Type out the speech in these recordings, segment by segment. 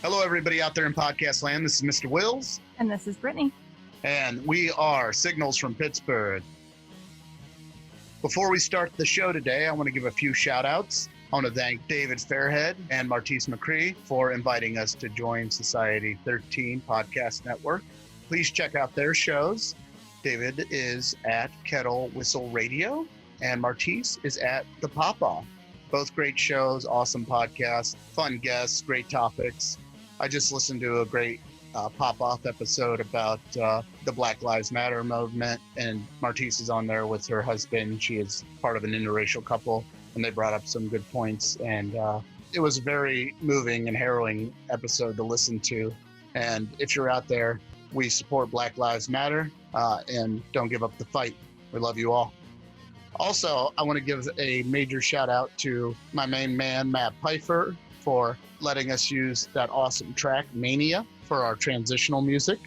Hello, everybody out there in podcast land. This is Mr. Wills. And this is Brittany. And we are Signals from Pittsburgh. Before we start the show today, I want to give a few shout outs. I want to thank David Fairhead and Martise McCree for inviting us to join Society 13 Podcast Network. Please check out their shows. David is at Kettle Whistle Radio and Martise is at The Pop-Off. Both great shows, awesome podcasts, fun guests, great topics. I just listened to a great pop-off episode about the Black Lives Matter movement, and Martise is on there with her husband. She is part of an interracial couple, and they brought up some good points. And it was a very moving and harrowing episode to listen to. And if you're out there, we support Black Lives Matter, and don't give up the fight. We love you all. Also, I want to give a major shout out to my main man, Matt Pifer, for letting us use that awesome track, Mania, for our transitional music.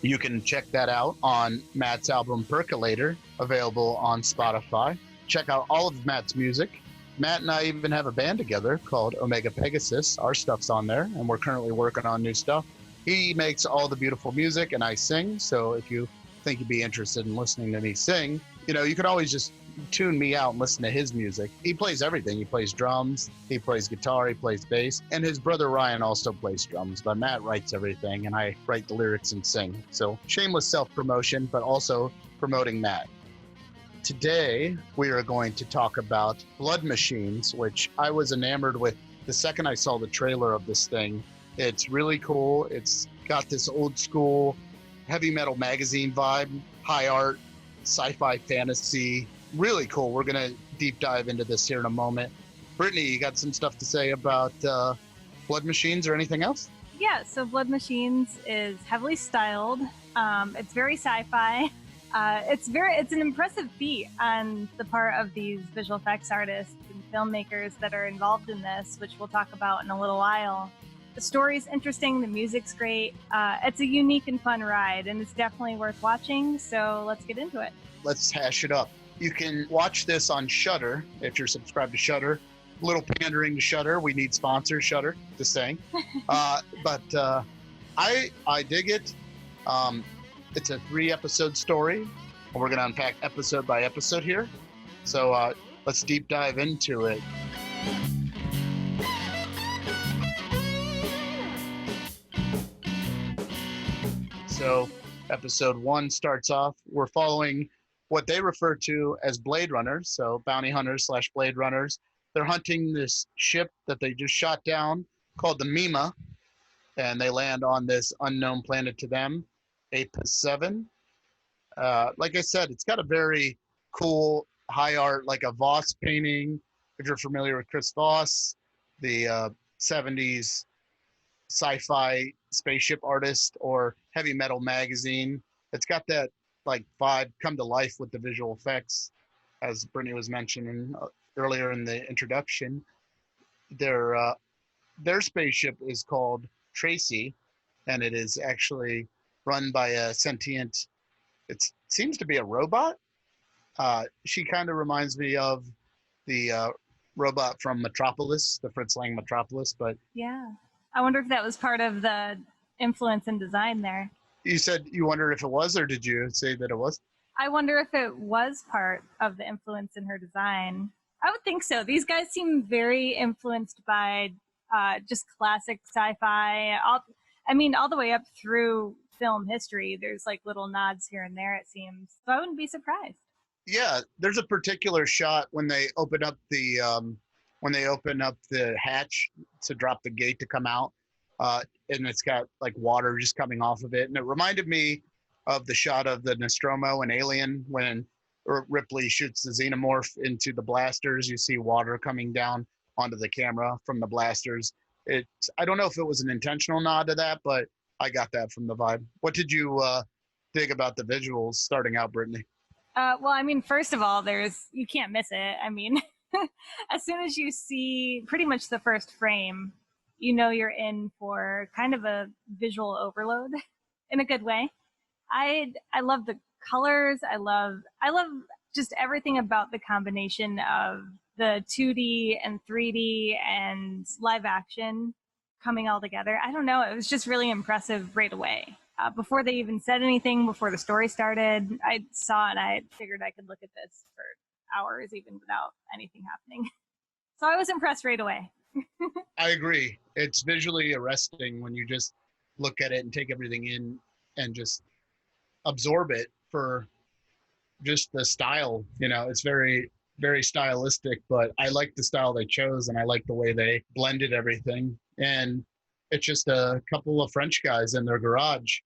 You can check that out on Matt's album, Percolator, available on Spotify. Check out all of Matt's music. Matt and I even have a band together called Omega Pegasus. Our stuff's on there, and we're currently working on new stuff. He makes all the beautiful music, and I sing, so if you think you'd be interested in listening to me sing, you can always just tune me out and listen to his music. He plays everything. He plays drums, he plays guitar, he plays bass, and his brother Ryan also plays drums, but Matt writes everything and I write the lyrics and sing. So shameless self-promotion, but also promoting Matt. Today, we are going to talk about Blood Machines, which I was enamored with the second I saw the trailer of this thing. It's really cool. It's got this old school heavy metal magazine vibe, high art, sci-fi fantasy. Really cool. We're going to deep dive into this here in a moment. Brittany, you got some stuff to say about Blood Machines or anything else? Yeah, so Blood Machines is heavily styled. It's very sci-fi. It's an impressive feat on the part of these visual effects artists and filmmakers that are involved in this, which we'll talk about in a little while. The story's interesting, the music's great. It's a unique and fun ride, and it's definitely worth watching, so let's get into it. Let's hash it up. You can watch this on Shudder if you're subscribed to Shudder. A little pandering to Shudder. We need sponsors, Shudder, just saying. But I dig it. It's a 3-episode story, and we're going to unpack episode by episode here. So let's deep dive into it. So episode 1 starts off. We're following what they refer to as Blade Runners, so bounty hunters / Blade Runners. They're hunting this ship that they just shot down called the Mima, and they land on this unknown planet to them, Apis 7. Like I said, it's got a very cool high art, like a Voss painting. If you're familiar with Chris Voss, the 70s sci-fi spaceship artist or heavy metal magazine, it's got that like vibe come to life with the visual effects. As Brittany was mentioning earlier in the introduction, their spaceship is called Tracy, and it is actually run by a sentient, it seems to be a robot. She kind of reminds me of the robot from Metropolis, the Fritz Lang Metropolis, but yeah, I wonder if that was part of the influence and design there. You said you wonder if it was, or did you say that it was? I wonder if it was part of the influence in her design. I would think so. These guys seem very influenced by just classic sci-fi. All the way up through film history. There's like little nods here and there, it seems. So I wouldn't be surprised. Yeah, there's a particular shot when they open up the hatch to drop the gate to come out. And it's got like water just coming off of it. And it reminded me of the shot of the Nostromo and Alien when Ripley shoots the xenomorph into the blasters. You see water coming down onto the camera from the blasters. I don't know if it was an intentional nod to that, but I got that from the vibe. What did you dig about the visuals starting out, Brittany? First of all, you can't miss it. As soon as you see pretty much the first frame, you're in for kind of a visual overload in a good way. I love the colors. I love just everything about the combination of the 2D and 3D and live action. coming all together. I don't know. It was just really impressive right away. Before they even said anything, before the story started, I saw it and I figured I could look at this for hours even without anything happening. So I was impressed right away. I agree. It's visually arresting when you just look at it and take everything in and just absorb it for just the style. You know, it's very, very stylistic, but I like the style they chose and I like the way they blended everything. And it's just a couple of French guys in their garage.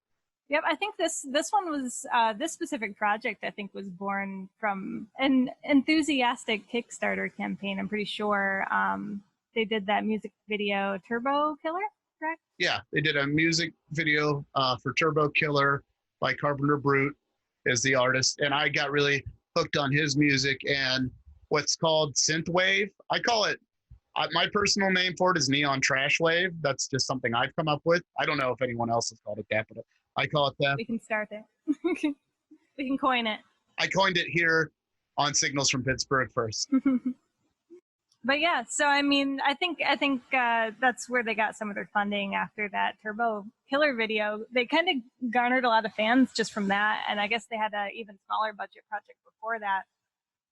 Yep, I think this one was this specific project. I think was born from an enthusiastic Kickstarter campaign. I'm pretty sure they did that music video Turbo Killer, correct? Yeah, they did a music video for Turbo Killer by Carpenter Brut is the artist, and I got really hooked on his music and what's called synthwave. I call it. My personal name for it is neon trash wave. That's just something I've come up with. I don't know if anyone else has called it that, but I call it that. We can start there. We can coin it. I coined it here on Signals from Pittsburgh first. But yeah, so I mean, I think that's where they got some of their funding after that Turbo Killer video. They kind of garnered a lot of fans just from that, and I guess they had an even smaller budget project before that,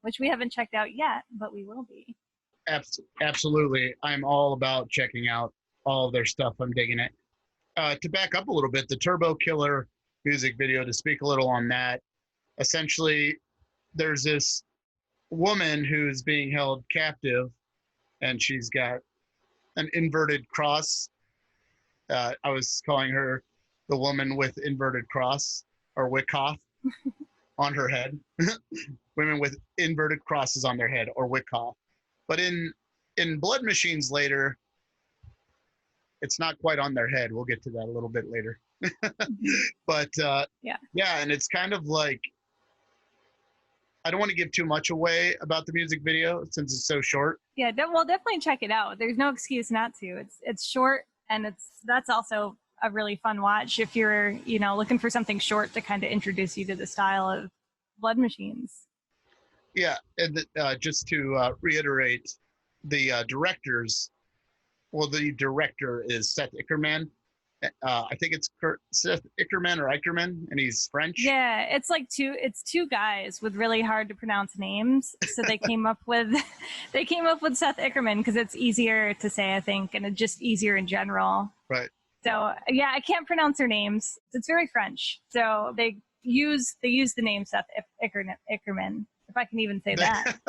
which we haven't checked out yet, but we will be. Absolutely. I'm all about checking out all of their stuff. I'm digging it. To back up a little bit, the Turbo Killer music video, to speak a little on that, essentially there's this woman who's being held captive and she's got an inverted cross. I was calling her the woman with inverted cross or Wyckoff on her head. Women with inverted crosses on their head or Wyckoff. But in Blood Machines later, it's not quite on their head. We'll get to that a little bit later. But yeah, and it's kind of like, I don't want to give too much away about the music video since it's so short. Yeah, well, definitely check it out. There's no excuse not to. It's short, and that's also a really fun watch if you're looking for something short to kind of introduce you to the style of Blood Machines. Yeah, and just to reiterate, the directors, well, the director is SETH ICKERMAN. I think it's SETH ICKERMAN or Ickerman, and he's French. Yeah, it's two guys with really hard to pronounce names, so they came up with SETH ICKERMAN because it's easier to say, I think, and it's just easier in general. Right. So yeah, I can't pronounce their names. It's very French, so they use the name SETH ICKERMAN. If I can even say that.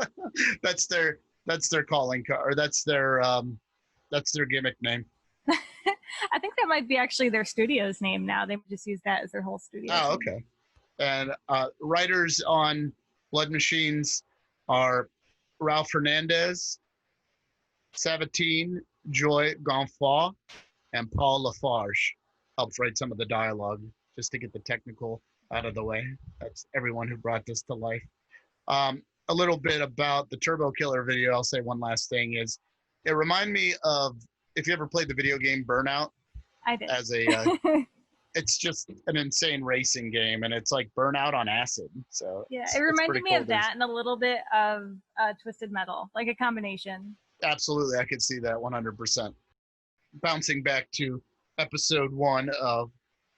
That's their calling card, or that's their gimmick name. I think that might be actually their studio's name now. They just use that as their whole studio. Oh, okay. And writers on Blood Machines are Ralph Hernandez, Sabatine, Joy Gonfalon, and Paul Lafarge. Helps write some of the dialogue just to get the technical out of the way. That's everyone who brought this to life. A little bit about the Turbo Killer video. I'll say one last thing is it reminded me of, if you ever played the video game Burnout. I did. It's just an insane racing game, and it's like Burnout on acid. So yeah, it reminded me of that and a little bit of Twisted Metal, like a combination. Absolutely, I could see that 100%. Bouncing back to episode 1 of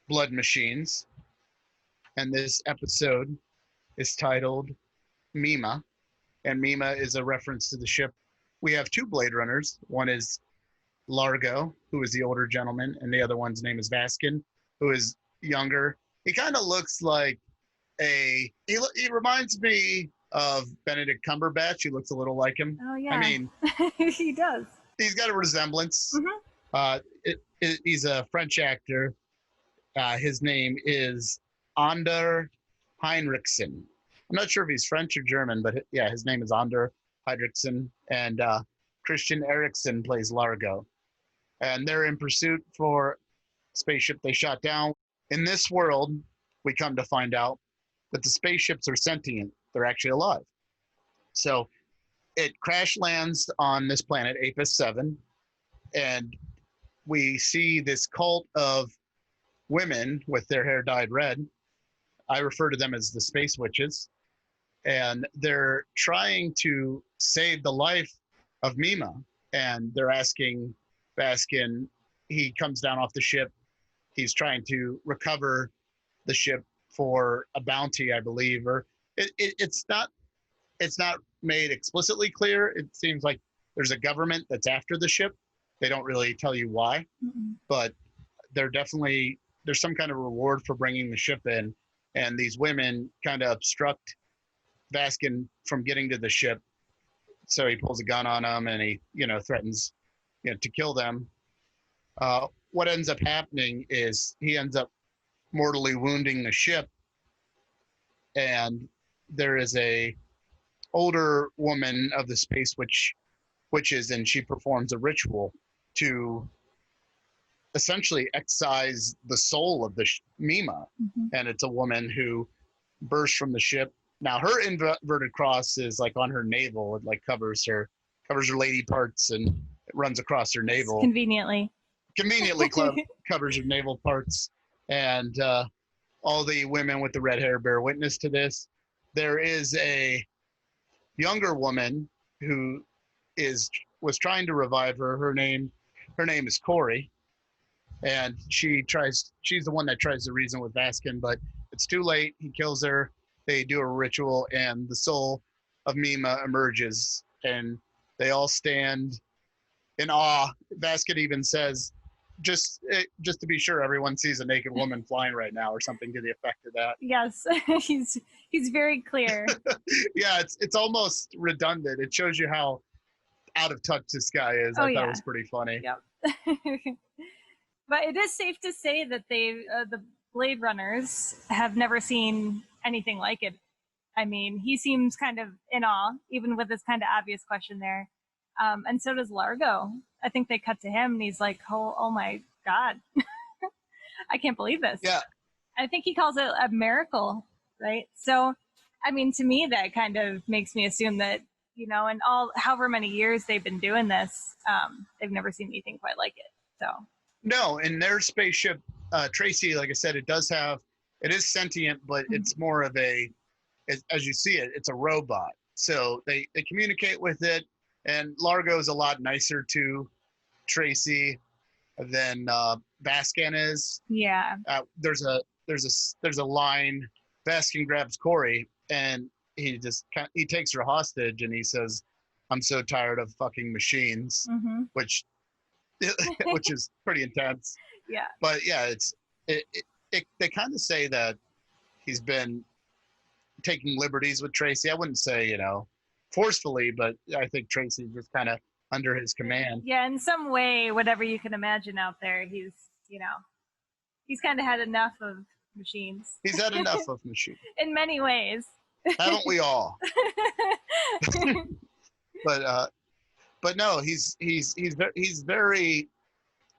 Blood Machines, and this episode is titled Mima, and Mima is a reference to the ship. We have 2 Blade Runners. One is Largo, who is the older gentleman, and the other one's name is Vaskin, who is younger. He kind of looks like he reminds me of Benedict Cumberbatch. He looks a little like him. Oh yeah. I mean, he does. He's got a resemblance. Mm-hmm. He's a French actor. His name is Ander Heinrichsen. I'm not sure if he's French or German, but yeah, his name is Ander Heinrichsen, and Christian Eriksen plays Largo. And they're in pursuit for spaceship they shot down. In this world, we come to find out that the spaceships are sentient. They're actually alive. So it crash lands on this planet, Apis 7, and we see this cult of women with their hair dyed red. I refer to them as the Space Witches. And they're trying to save the life of Mima. And they're asking Baskin, he comes down off the ship. He's trying to recover the ship for a bounty, I believe, or it's not made explicitly clear. It seems like there's a government that's after the ship. They don't really tell you why, but there's some kind of reward for bringing the ship in, and these women kind of obstruct Vaskin from getting to the ship. So he pulls a gun on them and he, threatens, to kill them. What ends up happening is he ends up mortally wounding the ship, and there is a older woman of the space witches, and she performs a ritual to essentially excise the soul of the Mima. And it's a woman who bursts from the ship. Now her inverted cross is like on her navel. It like covers her lady parts, and it runs across her navel. Conveniently covers her navel parts. And all the women with the red hair bear witness to this. There is a younger woman who was trying to revive her. Her name is Corey, and she's the one that tries to reason with Vaskin, but it's too late. He kills her. They do a ritual, and the soul of Mima emerges, and they all stand in awe. Vaskin even says, just to be sure everyone sees a naked woman flying right now, or something to the effect of that. Yes. he's very clear. Yeah, it's almost redundant. It shows you how out of touch this guy is. I thought it was pretty funny. Yep. But it is safe to say that the Blade Runners have never seen anything like it. I mean, he seems kind of in awe, even with this kind of obvious question there. And so does Largo. I think they cut to him and he's like, oh my God. I can't believe this. Yeah. I think he calls it a miracle, right? So, I mean, to me, that kind of makes me assume that, in however many years they've been doing this, they've never seen anything quite like it. So. No, and their spaceship, Tracy, like I said, it is sentient, but it's more of as you see it, it's a robot. So they communicate with it, and Largo is a lot nicer to Tracy than Vaskin is. Yeah. There's a line. Vaskin grabs Corey, and he takes her hostage, and he says, "I'm so tired of fucking machines," which is pretty intense. Yeah. But yeah, they kind of say that he's been taking liberties with Tracy. I wouldn't say, forcefully, but I think Tracy's just kind of under his command. Yeah, in some way, whatever you can imagine out there, he's kind of had enough of machines. He's had enough of machines. In many ways. Haven't we all? But no, he's very,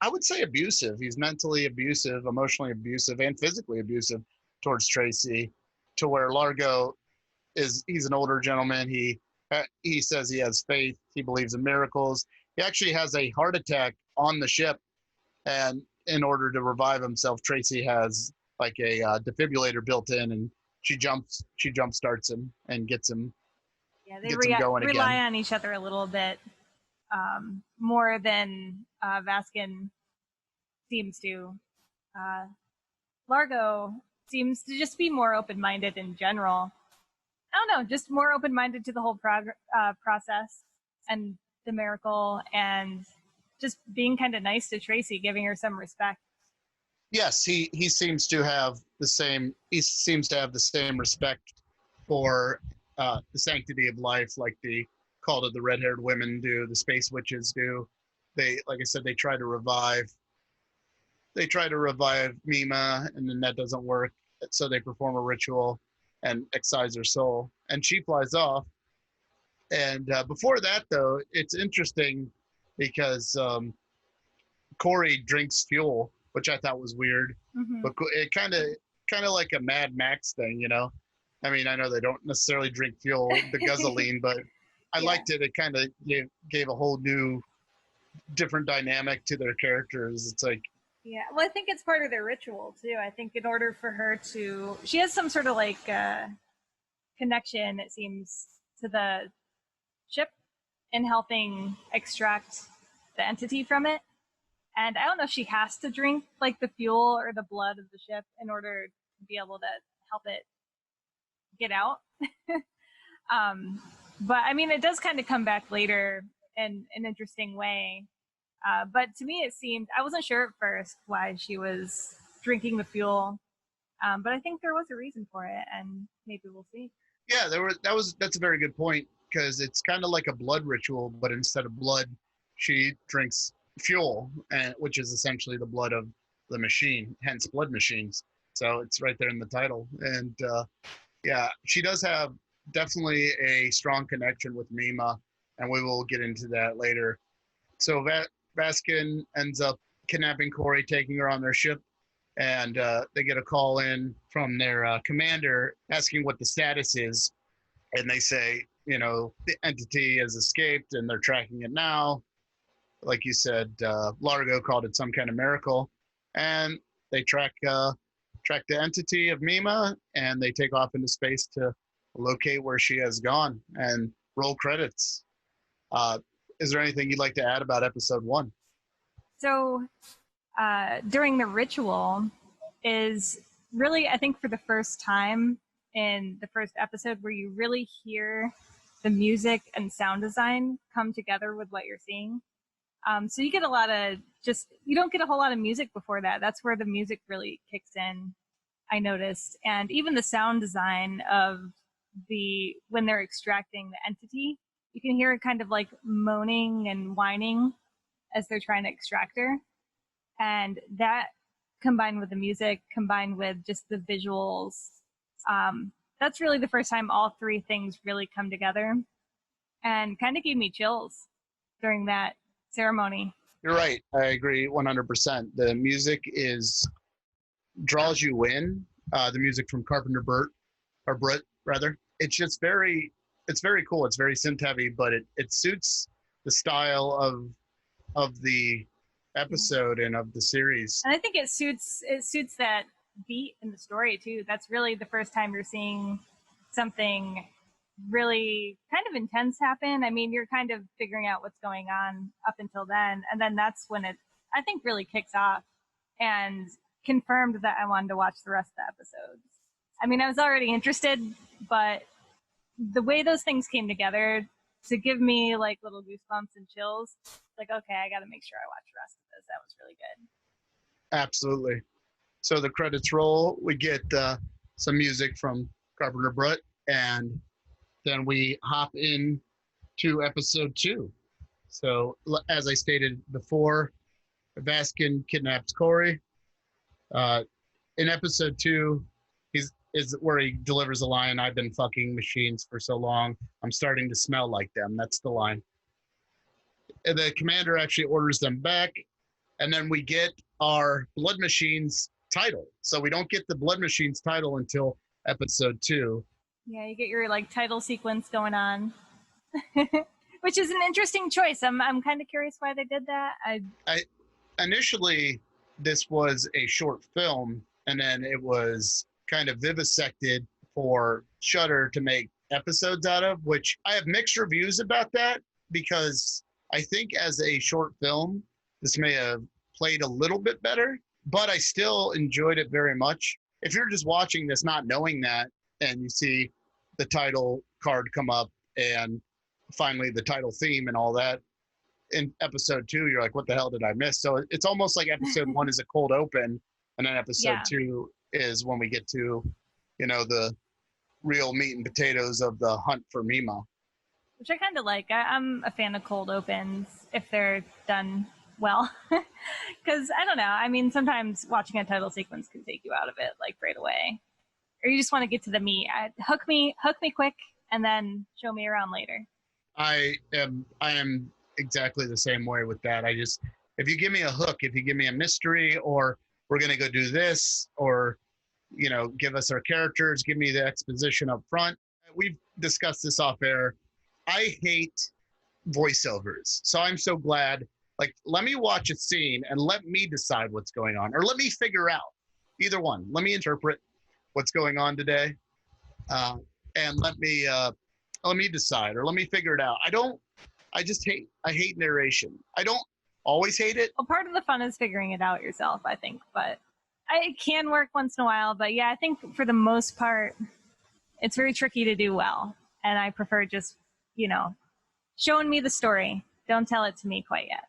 I would say, abusive. He's mentally abusive, emotionally abusive, and physically abusive towards Tracy, to where Largo he's an older gentleman. He says he has faith. He believes in miracles. He actually has a heart attack on the ship, and in order to revive himself, Tracy has like a defibrillator built in, and she jump starts him and gets him. Yeah, they rely on each other a little bit more than Vaskin seems to. Largo seems to just be more open-minded in general. I don't know, just more open-minded to the whole process and the miracle, and just being kind of nice to Tracy, giving her some respect. Yes, he seems to have the same. He seems to have the same respect for the sanctity of life, like the cult of the red-haired women do, the space witches do. They, like I said, they try to revive Mima, and then that doesn't work. So they perform a ritual and excise her soul, and she flies off. And before that, though, it's interesting because Corey drinks fuel, which I thought was weird, but it kind of like a Mad Max thing, I mean, I know they don't necessarily drink fuel, the gasoline, but I liked it. It kind of gave a whole new, different dynamic to their characters. It's like, yeah, well, I think it's part of their ritual too. I think in order for her she has some sort of like connection, it seems, to the ship in helping extract the entity from it. And I don't know if she has to drink like the fuel or the blood of the ship in order to be able to help it get out. But I mean, it does kind of come back later in an interesting way. But to me, it seemed, I wasn't sure at first why she was drinking the fuel. But I think there was a reason for it, and maybe we'll see. Yeah, that's a very good point, because it's kind of like a blood ritual, but instead of blood, she drinks fuel, and which is essentially the blood of the machine, hence blood machines. So it's right there in the title. And yeah, she does have definitely a strong connection with Mima, and we will get into that later. So Vaskin ends up kidnapping Corey, taking her on their ship, and they get a call in from their commander asking what the status is, and they say, you know, the entity has escaped and they're tracking it now. Like you said, Largo called it some kind of miracle, and they track the entity of Mima, and they take off into space to locate where she has gone and roll credits. Is there anything you'd like to add about episode 1? So during the ritual is really, I think, for the first time in the first episode where you really hear the music and sound design come together with what you're seeing. So you get a lot of you don't get a whole lot of music before that. That's where the music really kicks in, I noticed. And even the sound design of when they're extracting the entity, you can hear it kind of like moaning and whining as they're trying to extract her. And that combined with the music, combined with just the visuals, that's really the first time all three things really come together, and kind of gave me chills during that ceremony. You're right. I agree 100%. The music draws you in. The music from Carpenter Brut, rather. It's just it's very cool. It's very synth heavy, but it suits the style of the episode and of the series. And I think it suits that beat in the story too. That's really the first time you're seeing something really kind of intense happen. I mean, you're kind of figuring out what's going on up until then, and then that's when it, I think, really kicks off and confirmed that I wanted to watch the rest of the episodes. I mean, I was already interested, but the way those things came together to give me like little goosebumps and chills, like, okay, I got to make sure I watch the rest of this. That was really good. Absolutely. So the credits roll. We get some music from Carpenter Brut, and then we hop in to episode 2. So as I stated before, Vaskin kidnaps Corey. In episode 2, is where he delivers the line, "I've been fucking machines for so long, I'm starting to smell like them." That's the line. And the commander actually orders them back, and then we get our Blood Machines title. So we don't get the Blood Machines title until episode 2. Yeah, you get your like title sequence going on, which is an interesting choice. I'm kind of curious why they did that. I initially, this was a short film, and then it was kind of vivisected for Shudder to make episodes out of, which I have mixed reviews about that, because I think as a short film, this may have played a little bit better, but I still enjoyed it very much. If you're just watching this not knowing that, and you see the title card come up and finally the title theme and all that in episode 2, you're like, what the hell did I miss? So it's almost like episode 1 is a cold open, and then episode 2 is when we get to, you know, the real meat and potatoes of the hunt for Mima. Which I kind of like. I'm a fan of cold opens if they're done well. Because, I don't know, I mean, sometimes watching a title sequence can take you out of it, like, right away. Or you just want to get to the meat. Hook me quick, and then show me around later. I am exactly the same way with that. If you give me a hook, if you give me a mystery, or we're going to go do this, or, you know, give us our characters, give me the exposition up front. We've discussed this off air. I hate voiceovers. So I'm so glad, like, let me watch a scene and let me decide what's going on, or let me figure out, either one. Let me interpret what's going on today, and let me decide, or let me figure it out. I hate narration. always hate it. Well, part of the fun is figuring it out yourself, I think, but it can work once in a while. But yeah, I think for the most part, it's very tricky to do well. And I prefer just, showing me the story. Don't tell it to me quite yet.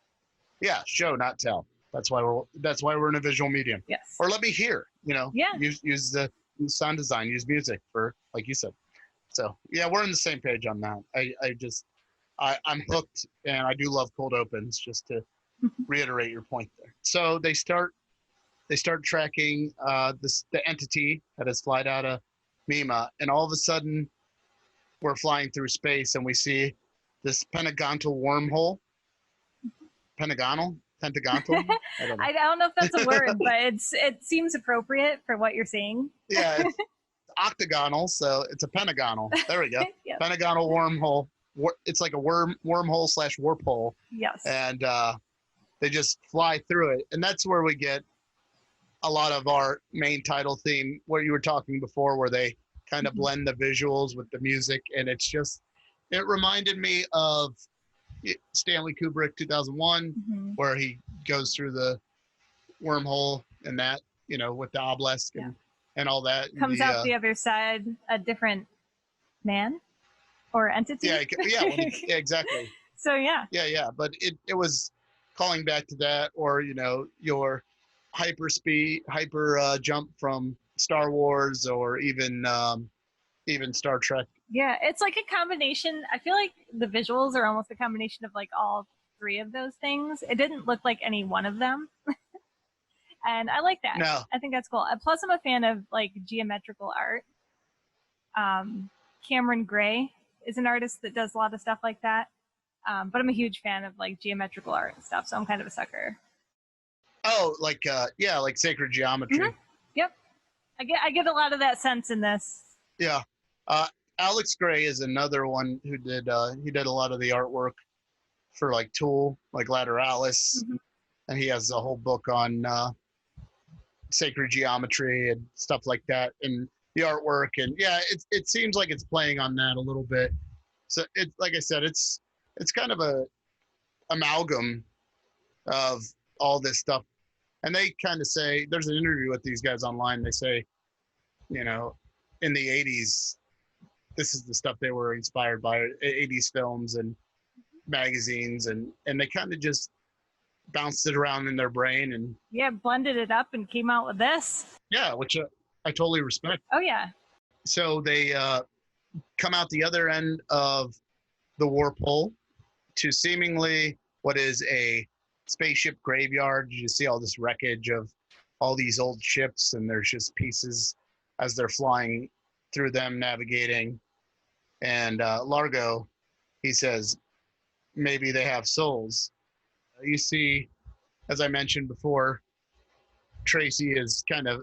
Yeah, show, not tell. That's why we're in a visual medium. Yes. Or let me hear, Yeah. use the sound design, use music for, like you said. So yeah, we're on the same page on that. I'm hooked, and I do love cold opens, just to reiterate your point there. So they start tracking the entity that has flied out of Mima, and all of a sudden we're flying through space and we see this pentagonal wormhole. Pentagonal? I don't know. I don't know if that's a word, but it seems appropriate for what you're saying. Yeah, it's octagonal, so it's a pentagonal. There we go. Yep. Pentagonal wormhole. It's like a wormhole / warp hole. Yes. And they just fly through it. And that's where we get a lot of our main title theme, where you were talking before, where they kind of blend the visuals with the music. And it reminded me of Stanley Kubrick 2001, where he goes through the wormhole and that, with the obelisk and all that. Comes out the other side a different man or entity. Yeah, exactly. So yeah. Yeah. But it was calling back to that, or, your hyper jump from Star Wars, or even Star Trek. Yeah, it's like a combination. I feel like the visuals are almost a combination of like all three of those things. It didn't look like any one of them. And I like that. No. I think that's cool. Plus, I'm a fan of like geometrical art. Cameron Gray is an artist that does a lot of stuff like that. But I'm a huge fan of like geometrical art and stuff, so I'm kind of a sucker. Oh, like sacred geometry. Yep. I get a lot of that sense in this. Yeah. Alex Gray is another one who did he did a lot of the artwork for like Tool, like Lateralis, and he has a whole book on sacred geometry and stuff like that, and the artwork, and yeah, it seems like it's playing on that a little bit. So it's like I said, it's kind of a amalgam of all this stuff. And they kind of say, there's an interview with these guys online, they say, in the 80s, this is the stuff they were inspired by, 80s films and magazines, and they kind of just bounced it around in their brain and blended it up and came out with this. Yeah, which I totally respect. Oh yeah. So they come out the other end of the warp hole to seemingly what is a spaceship graveyard. You see all this wreckage of all these old ships, and there's just pieces as they're flying through them, navigating. And Largo, he says, maybe they have souls. You see, as I mentioned before, Tracy is kind of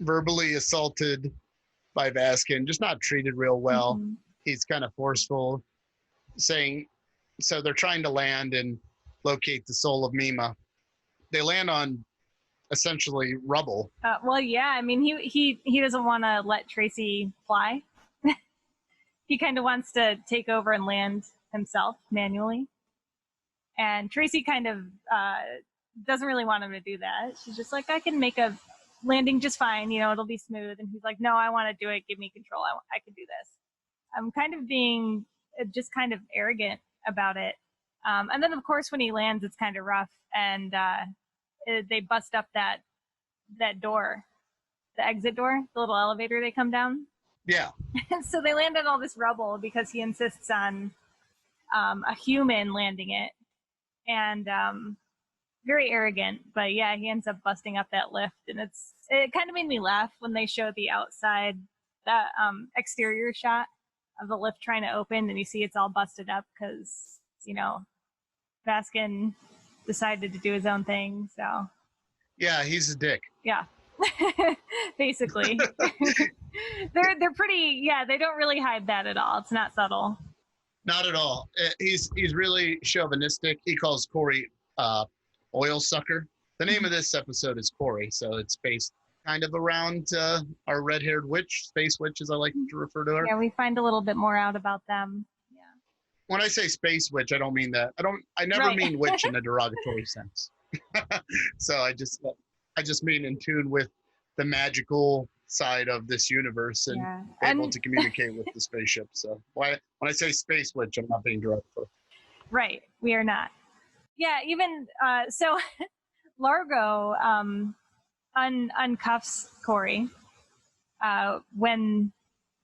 verbally assaulted by Vaskin, just not treated real well. He's kind of forceful, saying, so they're trying to land and locate the soul of Mima. They land on essentially rubble. Well, yeah, I mean, he doesn't want to let Tracy fly. He kind of wants to take over and land himself manually. And Tracy kind of doesn't really want him to do that. She's just like, I can make a landing just fine, it'll be smooth. And he's like, no, I want to do it. Give me control. I can do this. I'm kind of being just kind of arrogant about it. And then, of course, when he lands, it's kind of rough. And they bust up that door, the exit door, the little elevator they come down. Yeah. So they land on all this rubble because he insists on a human landing it. And very arrogant, but yeah, he ends up busting up that lift, and it kind of made me laugh when they show the outside, that exterior shot of the lift trying to open, and you see it's all busted up because Vaskin decided to do his own thing. So yeah, he's a dick. Yeah. Basically. they're pretty, yeah, they don't really hide that at all. It's not subtle. Not at all. He's really chauvinistic. He calls Corey oil sucker. The name of this episode is Corey, so it's based kind of around our red-haired witch, space witch, as I like to refer to her. Yeah, we find a little bit more out about them. when I say space witch, I don't mean that. I never Right. mean witch in a derogatory sense. So I just mean in tune with the magical side of this universe and Yeah. able And to communicate with the spaceship. So when I say space witch, I'm not being derogatory. right, we are not. Yeah, even so Largo uncuffs Corey when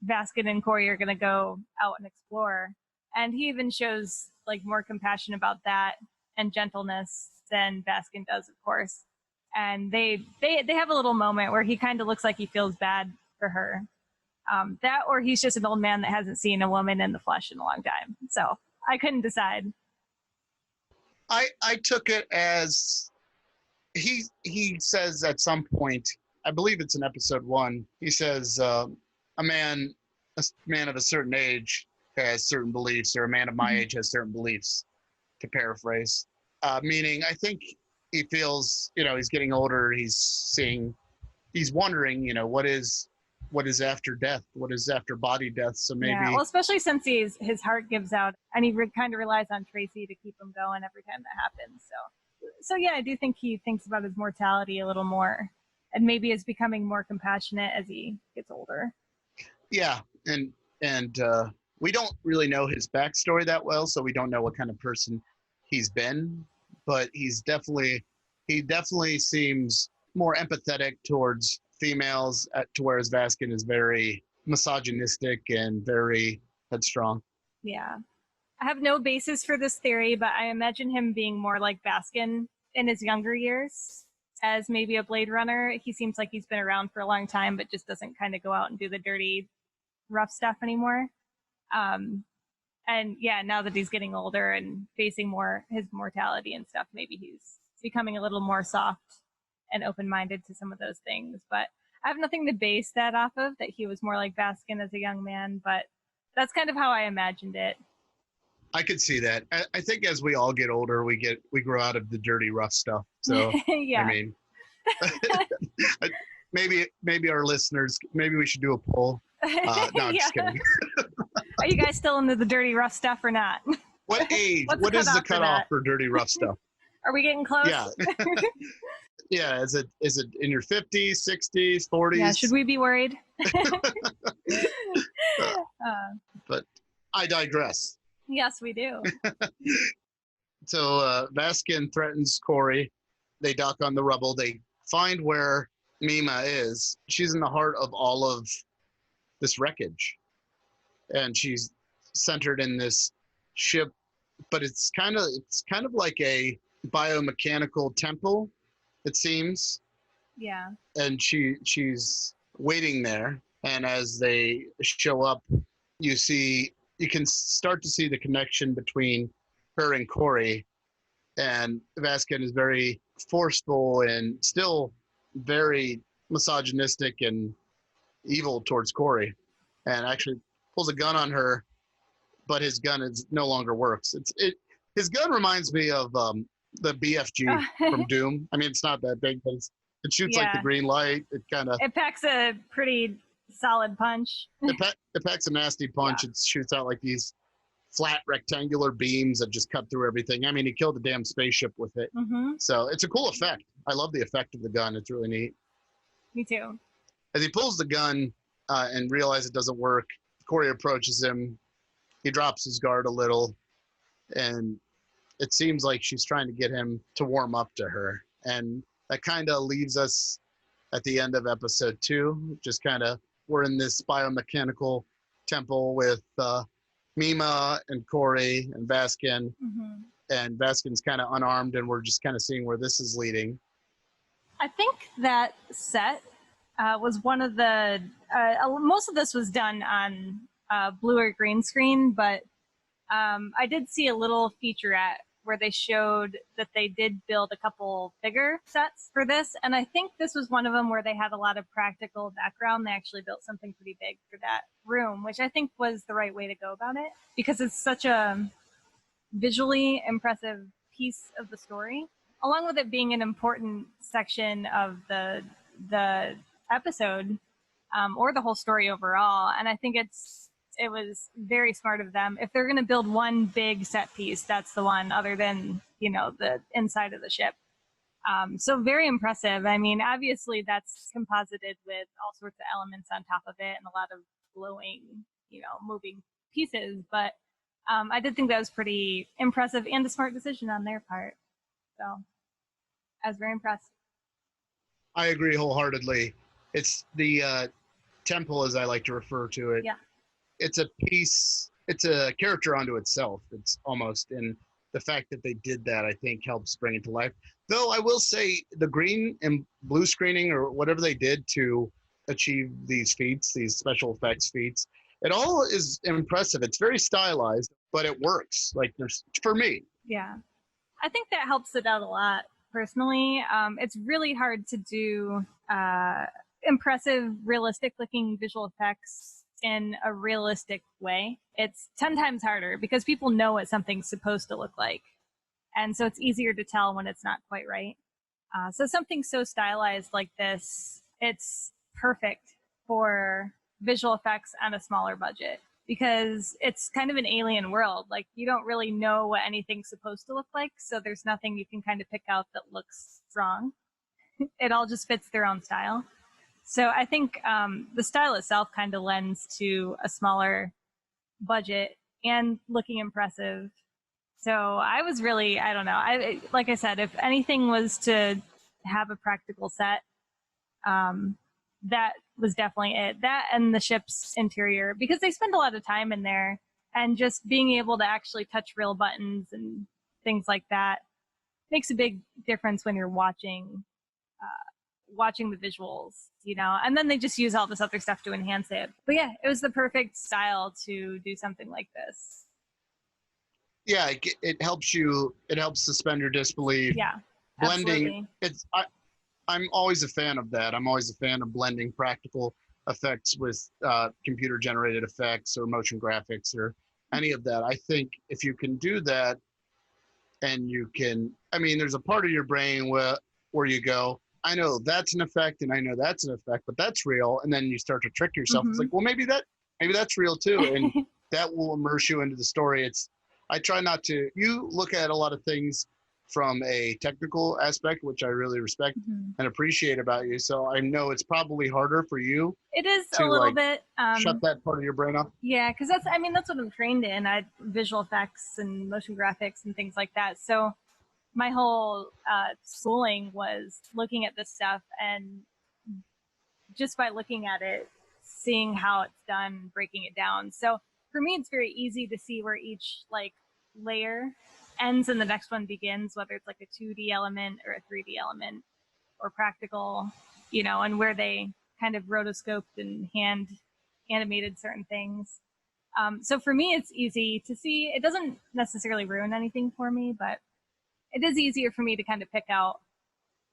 Vaskin and Corey are going to go out and explore. And he even shows like more compassion about that and gentleness than Vaskin does, of course. And they have a little moment where he kind of looks like he feels bad for her. That or he's just an old man that hasn't seen a woman in the flesh in a long time. So I couldn't decide. I took it as he says at some point, I believe it's in episode 1, he says a man of a certain age has certain beliefs, or a man of my age has certain beliefs, to paraphrase. Meaning, I think he feels, he's getting older. He's wondering, what is after death? What is after body death? So maybe, yeah, well, especially since his heart gives out, and he kind of relies on Tracy to keep him going every time that happens. So yeah, I do think he thinks about his mortality a little more, and maybe is becoming more compassionate as he gets older. Yeah, and we don't really know his backstory that well, so we don't know what kind of person he's been, but he definitely seems more empathetic towards females, to whereas Vaskin is very misogynistic and very headstrong. Yeah, I have no basis for this theory, but I imagine him being more like Vaskin in his younger years, as maybe a Blade Runner. He seems like he's been around for a long time, but just doesn't kind of go out and do the dirty, rough stuff anymore. And yeah, now that he's getting older and facing more his mortality and stuff, maybe he's becoming a little more soft and open-minded to some of those things. But I have nothing to base that off of, that he was more like Baskin as a young man, but that's kind of how I imagined it. I could see that. I think as we all get older, we grow out of the dirty, rough stuff. So yeah. I mean, maybe our listeners, maybe we should do a poll. No, I'm just kidding. Are you guys still into the dirty, rough stuff or not? What age? What is the cutoff for dirty, rough stuff? Are we getting close? Yeah. Yeah. Is it in your 50s, 60s, 40s? Yeah. Should we be worried? But I digress. Yes, we do. So Vaskin threatens Corey. They dock on the rubble. They find where Mima is. She's in the heart of all of this wreckage, and she's centered in this ship. But it's kind of like a biomechanical temple, it seems. Yeah. And she's waiting there. And as they show up, you can start to see the connection between her and Corey. And Vaskin is very forceful and still very misogynistic and evil towards Corey, and actually pulls a gun on her, but his gun no longer works. His gun reminds me of the BFG from Doom. I mean, it's not that big, but it shoots like the green light. It packs a pretty solid punch. It packs a nasty punch. Yeah. It shoots out like these flat rectangular beams that just cut through everything. I mean, he killed a damn spaceship with it. Mm-hmm. So it's a cool effect. I love the effect of the gun. It's really neat. Me too. As he pulls the gun and realizes it doesn't work, Corey approaches him. He drops his guard a little, and it seems like she's trying to get him to warm up to her. And that kind of leaves us at the end of episode 2. Just kind of, we're in this biomechanical temple with Mima and Corey and Vaskin. Mm-hmm. And Vaskin's kind of unarmed, and we're just kind of seeing where this is leading. I think that set was one of the most of this was done on blue or green screen, but I did see a little featurette where they showed that they did build a couple bigger sets for this, and I think this was one of them where they had a lot of practical background. They actually built something pretty big for that room, which I think was the right way to go about it, because it's such a visually impressive piece of the story, along with it being an important section of the episode or the whole story overall. And I think it's it was very smart of them. If they're going to build one big set piece, that's the one, other than, you know, the inside of the ship. So very impressive. I mean, obviously that's composited with all sorts of elements on top of it and a lot of glowing, you know, moving pieces. But I did think that was pretty impressive and a smart decision on their part. So I was very impressed. I agree wholeheartedly. It's the temple, as I like to refer to it. Yeah. It's a piece, it's a character unto itself. It's almost, and the fact that they did that, I think, helps bring it to life. Though I will say the green and blue screening or whatever they did to achieve these feats, these special effects feats, it all is impressive. It's very stylized, but it works. Like, there's, for me. Yeah. I think that helps it out a lot, personally. It's really hard to do impressive, realistic-looking visual effects in a realistic way. It's 10 times harder because people know what something's supposed to look like. And so it's easier to tell when it's not quite right. So something so stylized like this, it's perfect for visual effects on a smaller budget because it's kind of an alien world. Like, you don't really know what anything's supposed to look like, so there's nothing you can kind of pick out that looks wrong. It all just fits their own style. So I think the style itself kind of lends to a smaller budget and looking impressive. So I was really, I don't know, like I said, if anything was to have a practical set, that was definitely it. That and the ship's interior, because they spend a lot of time in there, and just being able to actually touch real buttons and things like that makes a big difference when you're watching the visuals, you know. And then they just use all this other stuff to enhance it. But yeah, it was the perfect style to do something like this. Yeah, it helps you. It helps suspend your disbelief. Yeah, blending. Absolutely. I'm always a fan of that. I'm always a fan of blending practical effects with computer generated effects or motion graphics or any of that. I think if you can do that, and you can, I mean, there's a part of your brain where you go, I know that's an effect and I know that's an effect, but that's real. And then you start to trick yourself. Mm-hmm. It's like, well, maybe that's real too. And that will immerse you into the story. I try not to, you look at a lot of things from a technical aspect, which I really respect and appreciate about you. So I know it's probably harder for you. It is a little bit. Shut that part of your brain off. Yeah, because that's what I'm trained in. Visual effects and motion graphics and things like that. So my whole schooling was looking at this stuff, and just by looking at it, seeing how it's done, breaking it down. So for me, it's very easy to see where each like layer ends and the next one begins, whether it's like a 2D element or a 3D element or practical, you know, and where they kind of rotoscoped and hand animated certain things. So for me, it's easy to see. It doesn't necessarily ruin anything for me, but it is easier for me to kind of pick out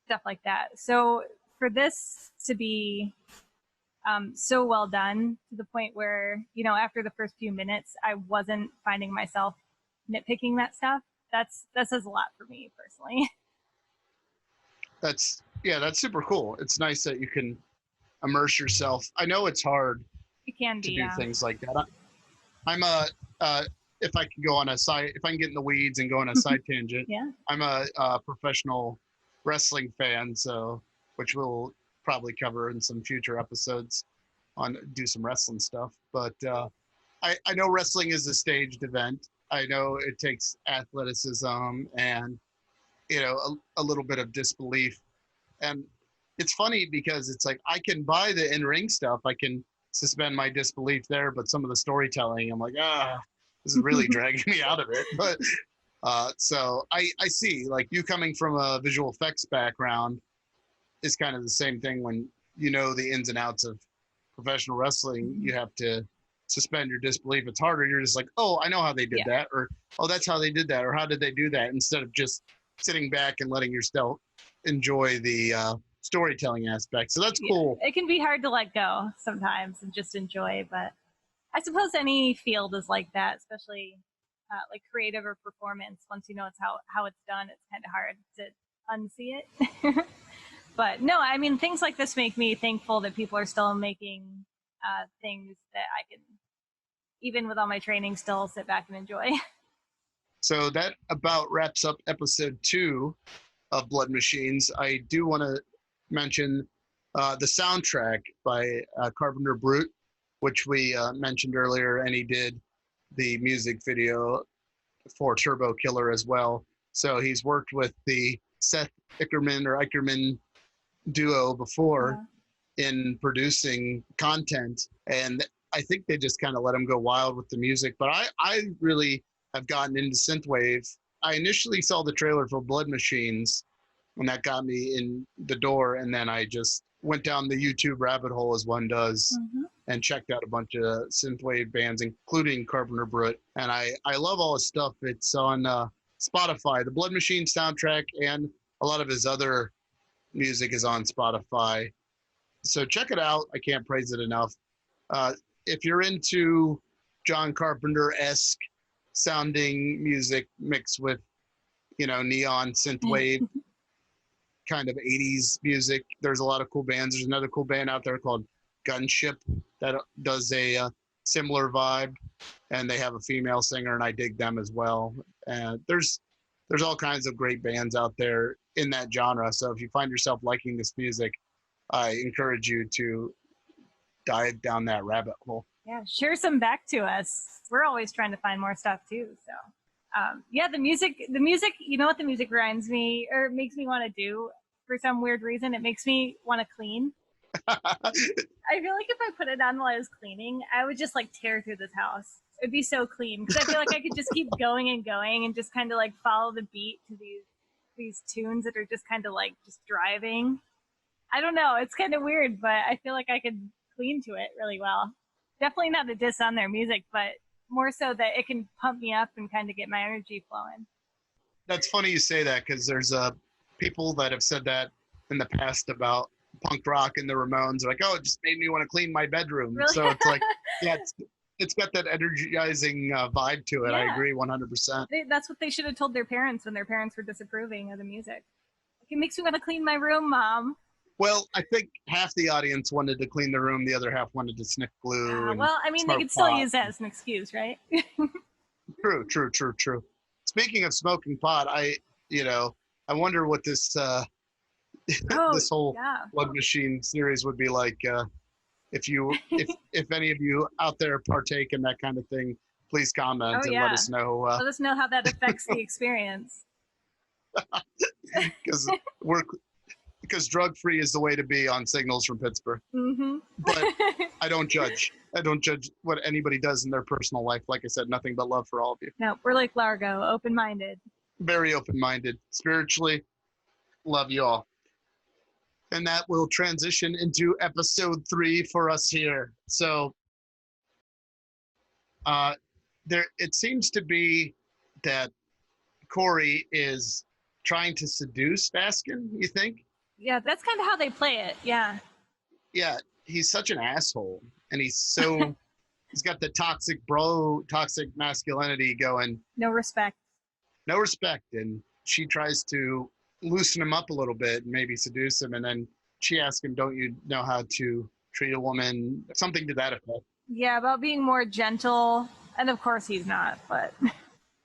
stuff like that. So for this to be so well done to the point where, you know, after the first few minutes, I wasn't finding myself nitpicking that stuff. That says a lot for me personally. That's super cool. It's nice that you can immerse yourself. I know it's hard It can to be, do things like that. I'm if I can get in the weeds and go on a side tangent, yeah. I'm a professional wrestling fan, so which we'll probably cover in some future episodes do some wrestling stuff. But I know wrestling is a staged event. I know it takes athleticism and, you know, a little bit of disbelief. And it's funny because it's like, I can buy the in-ring stuff. I can suspend my disbelief there, but some of the storytelling, I'm like, this is really dragging me out of it. But so I see, like, you coming from a visual effects background is kind of the same thing. When you know the ins and outs of professional wrestling, you have to suspend your disbelief. It's harder. You're just like, oh, I know how they did that, or oh, that's how they did that, or how did they do that, instead of just sitting back and letting yourself enjoy the storytelling aspect. So that's cool. It can be hard to let go sometimes and just enjoy, but I suppose any field is like that, especially like creative or performance. Once you know it's how it's done, it's kind of hard to unsee it. But no, I mean, things like this make me thankful that people are still making things that I can even with all my training, still sit back and enjoy. So that about wraps up episode 2 of Blood Machines. I do want to mention the soundtrack by Carpenter Brut, which we mentioned earlier, and he did the music video for Turbo Killer as well. So he's worked with the SETH ICKERMAN duo before in producing content, and I think they just kind of let him go wild with the music. But I really have gotten into synthwave. I initially saw the trailer for Blood Machines, and that got me in the door, and then I just went down the YouTube rabbit hole as one does, and checked out a bunch of synthwave bands, including Carpenter Brut. And I love all his stuff. It's on Spotify. The Blood Machine soundtrack and a lot of his other music is on Spotify. So check it out. I can't praise it enough. If you're into John Carpenter-esque sounding music mixed with, neon synthwave kind of 80s music, there's a lot of cool bands. There's another cool band out there called Gunship that does a similar vibe, and they have a female singer, and I dig them as well. And there's all kinds of great bands out there in that genre. So if you find yourself liking this music, I encourage you to dive down that rabbit hole. Yeah, share some back to us. We're always trying to find more stuff too. So the music, you know what the music reminds me or makes me want to do for some weird reason? It makes me want to clean. I feel like if I put it on while I was cleaning, I would just like tear through this house. It'd be so clean because I feel like I could just keep going and just kind of like follow the beat to these tunes that are just kind of like just driving. I don't know. It's kind of weird, but I feel like I could clean to it really well. Definitely not a diss on their music, but more so that it can pump me up and kind of get my energy flowing. That's funny you say that, because there's people that have said that in the past about punk rock and the Ramones. They're like, oh, it just made me want to clean my bedroom. Really? So it's like, yeah, it's got that energizing vibe to it. Yeah. I agree 100%. That's what they should have told their parents when their parents were disapproving of the music. Like, it makes me want to clean my room, Mom. Well, I think half the audience wanted to clean the room. The other half wanted to sniff glue. Well, I mean, they could still use that as an excuse, right? True. Speaking of smoking pot, I wonder what this this whole Blood Machine series would be like. If any of you out there partake in that kind of thing, please comment and let us know. Let us know how that affects the experience. Because drug-free is the way to be on Signals from Pittsburgh. But I don't judge. I don't judge what anybody does in their personal life. Like I said, nothing but love for all of you. No, we're like Largo, open-minded. Very open-minded. Spiritually, love you all. And that will transition into episode 3 for us here. So it seems to be that Corey is trying to seduce Baskin, you think? Yeah, that's kind of how they play it. Yeah. Yeah, he's such an asshole, and he's got the toxic masculinity going. No respect. And she tries to loosen him up a little bit and maybe seduce him, and then she asks him, don't you know how to treat a woman? Something to that effect. Yeah, about being more gentle, and of course he's not, but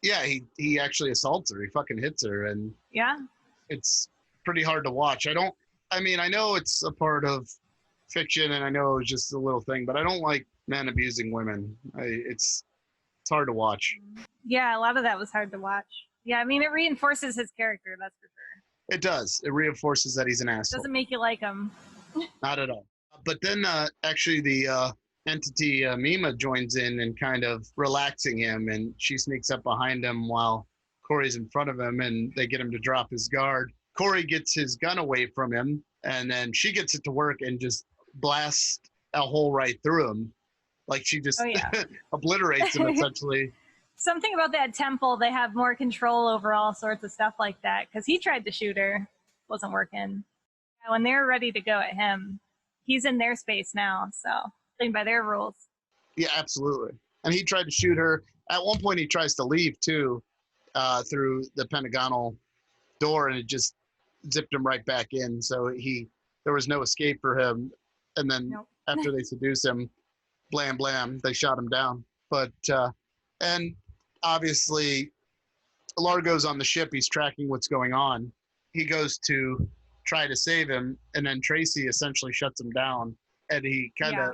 yeah, he actually assaults her. He fucking hits her, and yeah, it's pretty hard to watch. I know it's a part of fiction, and I know it's just a little thing, but I don't like men abusing women. It's hard to watch. Yeah, a lot of that was hard to watch. Yeah, I mean, it reinforces his character, that's for sure. It does. It reinforces that he's an asshole. Doesn't make you like him. Not at all. But then actually the entity Mima joins in and kind of relaxing him, and she sneaks up behind him while Corey's in front of him, and they get him to drop his guard. Corey gets his gun away from him, and then she gets it to work and just blasts a hole right through him. Like she just obliterates him, essentially. Something about that temple, they have more control over all sorts of stuff like that, because he tried to shoot her. Wasn't working. When they're ready to go at him, he's in their space now, so playing by their rules. Yeah, absolutely. And he tried to shoot her. At one point, he tries to leave, too, through the pentagonal door, and it just zipped him right back in. So there was no escape for him. And then after they seduce him, blam, blam, they shot him down. But and obviously, Largo's on the ship. He's tracking what's going on. He goes to try to save him, and then Tracy essentially shuts him down, and he kind of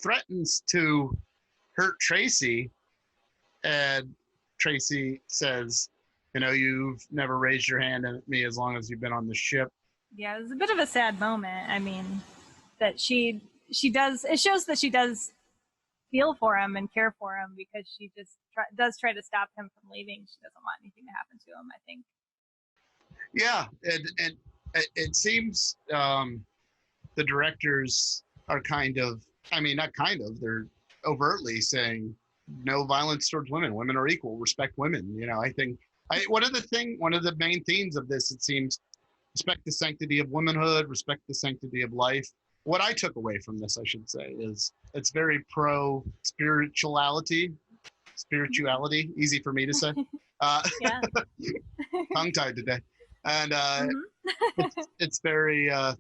threatens to hurt Tracy, and Tracy says, you know, you've never raised your hand at me as long as you've been on the ship. Yeah, it was a bit of a sad moment. I mean, that she does, it shows that she does feel for him and care for him, because she just does try to stop him from leaving. She doesn't want anything to happen to him, I think. Yeah, and it seems the directors are kind of, I mean, not kind of, they're overtly saying no violence towards women. Women are equal. Respect women. You know, I think one of the main themes of this, it seems, respect the sanctity of womanhood, respect the sanctity of life. What I took away from this, I should say, is it's very pro spirituality, easy for me to say. Yeah. Tongue-tied today. And it's very, I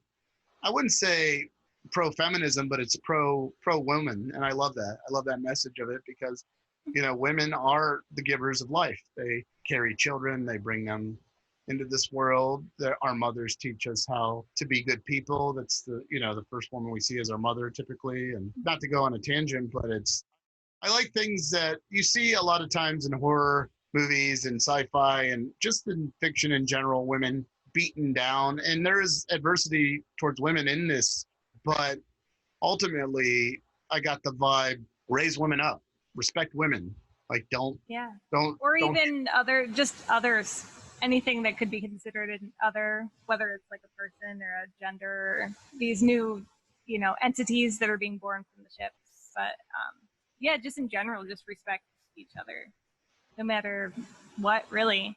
wouldn't say pro-feminism, but it's pro-woman. And I love that. I love that message of it, because, you know, women are the givers of life. They carry children, they bring them into this world. Our mothers teach us how to be good people. That's the first woman we see as our mother typically. And not to go on a tangent, but I like things that you see a lot of times in horror movies and sci-fi and just in fiction in general, women beaten down. And there is adversity towards women in this, but ultimately I got the vibe, raise women up, respect women. Like don't, even others, anything that could be considered an other, whether it's like a person or a gender, or these new, entities that are being born from the ships. But just in general, just respect each other, no matter what, really.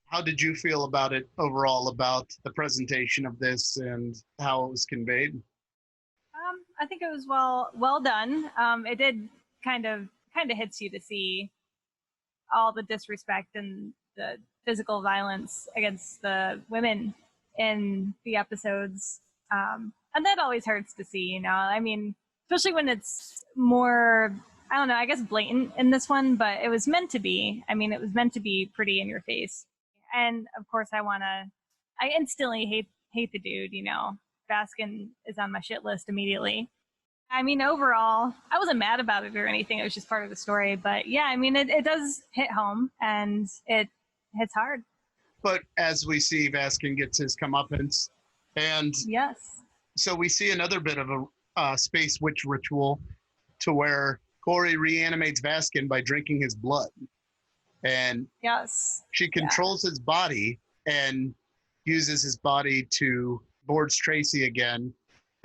How did you feel about it overall, about the presentation of this and how it was conveyed? I think it was well done. It did kind of hits you to see all the disrespect and the physical violence against the women in the episodes. And that always hurts to see, I mean, especially when it's more, I don't know, I guess blatant in this one, but it was meant to be. I mean, it was meant to be pretty in your face. And of course I instantly hate the dude, Baskin is on my shit list immediately. I mean, overall, I wasn't mad about it or anything. It was just part of the story. But yeah, I mean, it does hit home, and it hits hard. But as we see, Baskin gets his comeuppance. And yes, so we see another bit of a space witch ritual to where Corey reanimates Baskin by drinking his blood. And yes, she controls his body and uses his body to boards Tracy again.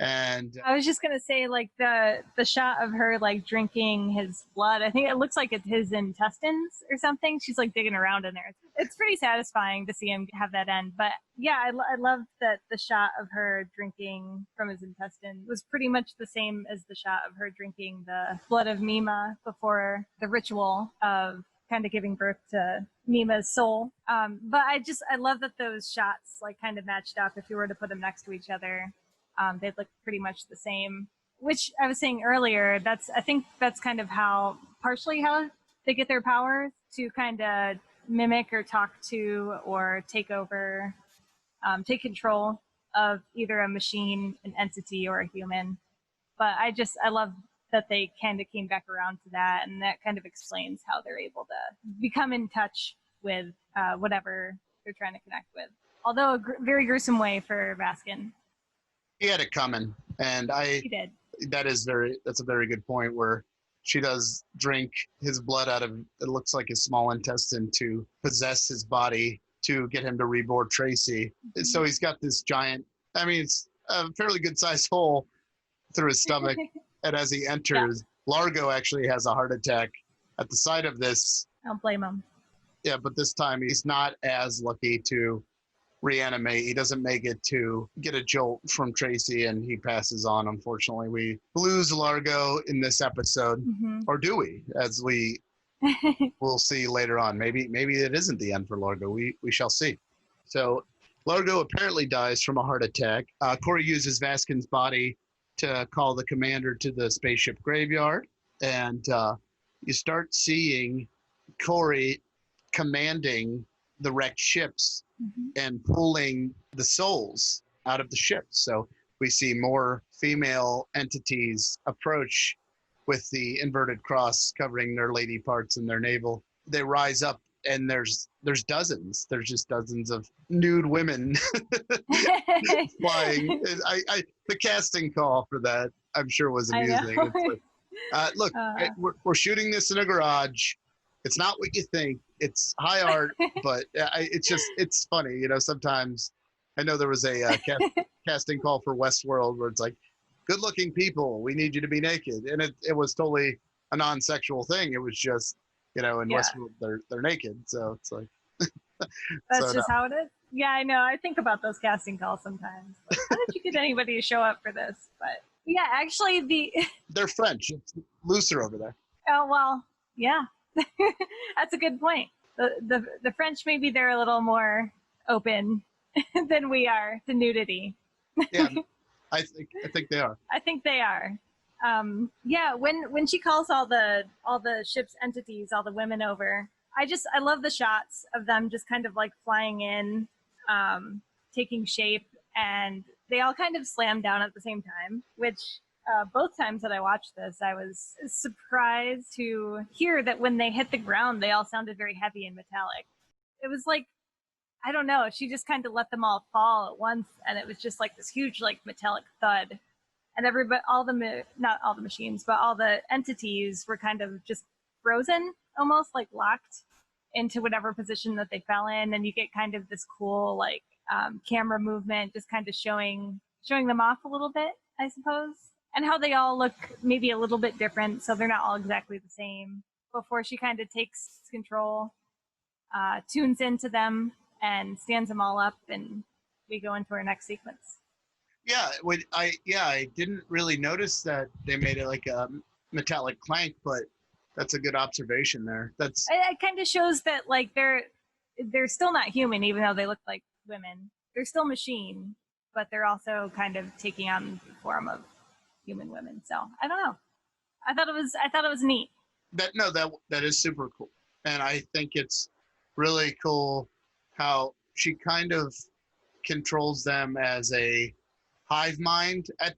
And I was just gonna say, like the shot of her like drinking his blood, I think it looks like it's his intestines or something. She's like digging around in there. It's pretty satisfying to see him have that end. But yeah, I love that the shot of her drinking from his intestine was pretty much the same as the shot of her drinking the blood of Mima before the ritual of kind of giving birth to Mima's soul. But I love that those shots like kind of matched up. If you were to put them next to each other, they'd look pretty much the same, which I was saying earlier, I think that's kind of partially how they get their powers, to kind of mimic or talk to or take over, take control of either a machine, an entity, or a human. But I love that they kind of came back around to that, and that kind of explains how they're able to become in touch with whatever they're trying to connect with. Although a very gruesome way for Baskin. He had it coming, and he did. That's a very good point, where she does drink his blood out of, it looks like his small intestine, to possess his body to get him to reboard Tracy. Mm-hmm. So he's got this giant, I mean, it's a fairly good sized hole through his stomach. And as he enters, Largo actually has a heart attack at the sight of this. I don't blame him. Yeah, but this time he's not as lucky to reanimate. He doesn't make it to get a jolt from Tracy, and he passes on. Unfortunately, we lose Largo in this episode. Mm-hmm. Or do we? As we will see later on. Maybe it isn't the end for Largo. We shall see. So Largo apparently dies from a heart attack. Corey uses Vaskin's body to call the commander to the spaceship graveyard, and you start seeing Corey commanding the wrecked ships and pulling the souls out of the ships. So we see more female entities approach with the inverted cross covering their lady parts and their navel. They rise up, and there's dozens. There's just dozens of nude women flying. The casting call for that, I'm sure, was amusing. It's like, look, we're shooting this in a garage. It's not what you think. It's high art, but it's funny. You know, sometimes I know there was a casting call for Westworld where it's like, good-looking people, we need you to be naked, and it was totally a non-sexual thing. It was just, you know, in Westworld they're naked, so it's like that's just how it is. Yeah, I know. I think about those casting calls sometimes. Like, how did you get anybody to show up for this? But yeah, actually, they're French. It's looser over there. Oh well, yeah, that's a good point. The French, maybe they're a little more open than we are to nudity. Yeah. I think they are. I think they are. Yeah, when she calls all the ship's entities, all the women over, I love the shots of them just kind of like flying in, taking shape, and they all kind of slam down at the same time, which both times that I watched this, I was surprised to hear that when they hit the ground, they all sounded very heavy and metallic. It was like, I don't know, she just kind of let them all fall at once, and it was just like this huge like metallic thud, and everybody, not all the machines, but all the entities were kind of just frozen, almost like locked into whatever position that they fell in, and you get kind of this cool like camera movement, just kind of showing them off a little bit, I suppose, and how they all look maybe a little bit different, so they're not all exactly the same, before she kind of takes control, tunes into them, and stands them all up, and we go into our next sequence. Yeah, I didn't really notice that they made it like a metallic clank, but that's a good observation there. It kind of shows that like they're still not human, even though they look like women. They're still machine, but they're also kind of taking on the form of human women. So I don't know. I thought it was neat. That is super cool, and I think it's really cool how she kind of controls them as a hive mind. At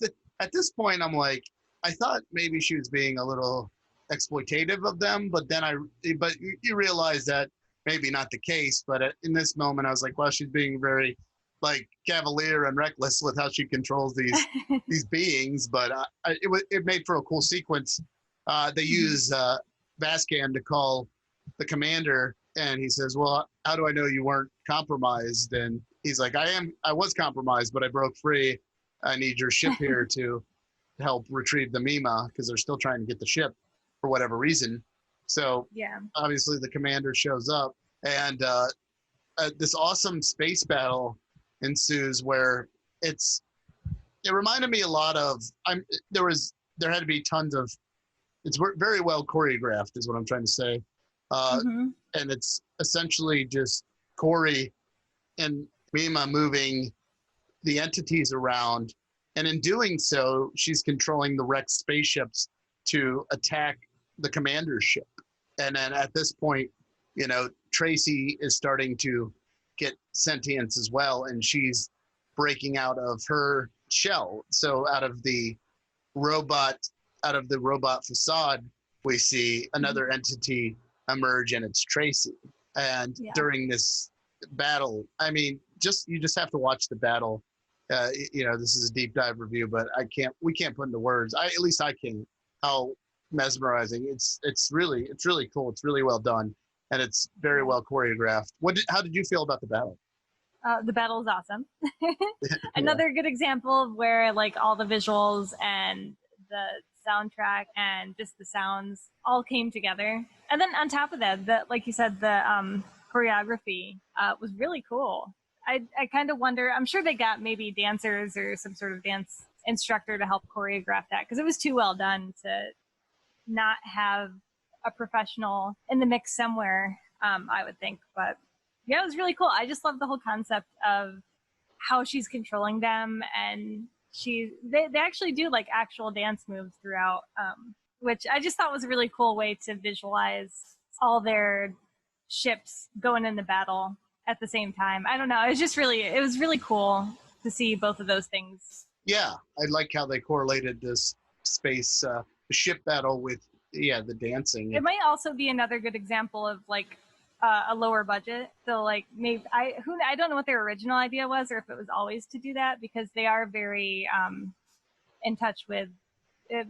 this point, I'm like, I thought maybe she was being a little exploitative of them, but you realize that maybe not the case. But in this moment, I was like, well, she's being very like cavalier and reckless with how she controls these beings. But it made for a cool sequence. They use Vascan to call the commander, and he says, well, how do I know you weren't compromised? And he's like, I was compromised, but I broke free. I need your ship here to help retrieve the Mima, because they're still trying to get the ship for whatever reason. So yeah, obviously the commander shows up, and this awesome space battle ensues where it reminded me a lot of, there had to be tons of, it's very well choreographed is what I'm trying to say. And it's essentially just Corey and Mima moving the entities around, and in doing so, she's controlling the wrecked spaceships to attack the commander's ship. And then at this point, you know, Tracy is starting to get sentience as well, and she's breaking out of her shell. So out of the robot facade, we see another entity emerge, and it's Tracy. And during this battle, I mean, you just have to watch the battle. You know, this is a deep dive review, but we can't put into words. At least I can't. How mesmerizing! It's really cool. It's really well done, and it's very well choreographed. How did you feel about the battle? The battle is awesome. Another good example of where like all the visuals and the soundtrack and just the sounds all came together. And then on top of that, like you said, the choreography was really cool. I kind of wonder, I'm sure they got maybe dancers or some sort of dance instructor to help choreograph that, because it was too well done to not have a professional in the mix somewhere, I would think. But yeah, it was really cool. I just love the whole concept of how she's controlling them, and they actually do like actual dance moves throughout, which I just thought was a really cool way to visualize all their ships going into battle at the same time. I don't know. It was really cool to see both of those things. Yeah, I like how they correlated this space ship battle with the dancing. It might also be another good example of like a lower budget. So like maybe I don't know what their original idea was, or if it was always to do that, because they are very in touch with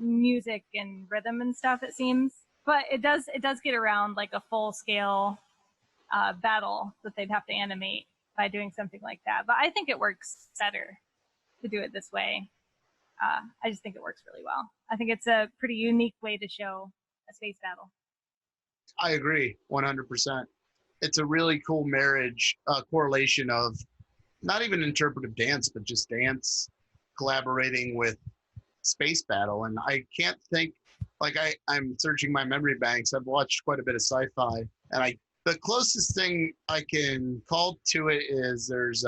music and rhythm and stuff, it seems. But it does get around like a full scale battle that they'd have to animate by doing something like that. But I think it works better to do it this way. I just think it works really well. I think it's a pretty unique way to show a space battle. I agree 100%. It's a really cool marriage, correlation of not even interpretive dance, but just dance collaborating with space battle. And I can't think, like I'm searching my memory banks. I've watched quite a bit of sci-fi, and the closest thing I can call to it is there's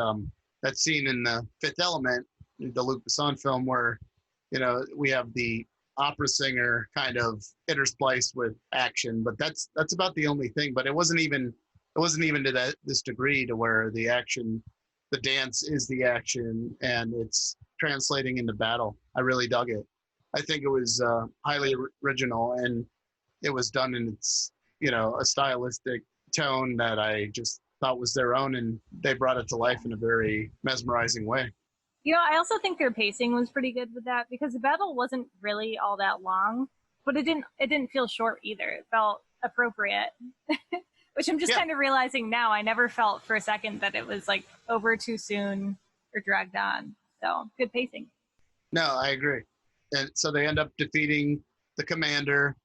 that scene in The Fifth Element, the Luc Besson film, where we have the opera singer kind of interspliced with action, but that's about the only thing. But it wasn't even to this degree to where the dance is the action and it's translating into battle. I really dug it. I think it was highly original, and it was done in its a stylistic tone that I just thought was their own, and they brought it to life in a very mesmerizing way. I also think their pacing was pretty good with that, because the battle wasn't really all that long, but it didn't feel short either. It felt appropriate, which I'm just kind of realizing now. I never felt for a second that it was like over too soon or dragged on. So good pacing. No, I agree. And so they end up defeating the commander,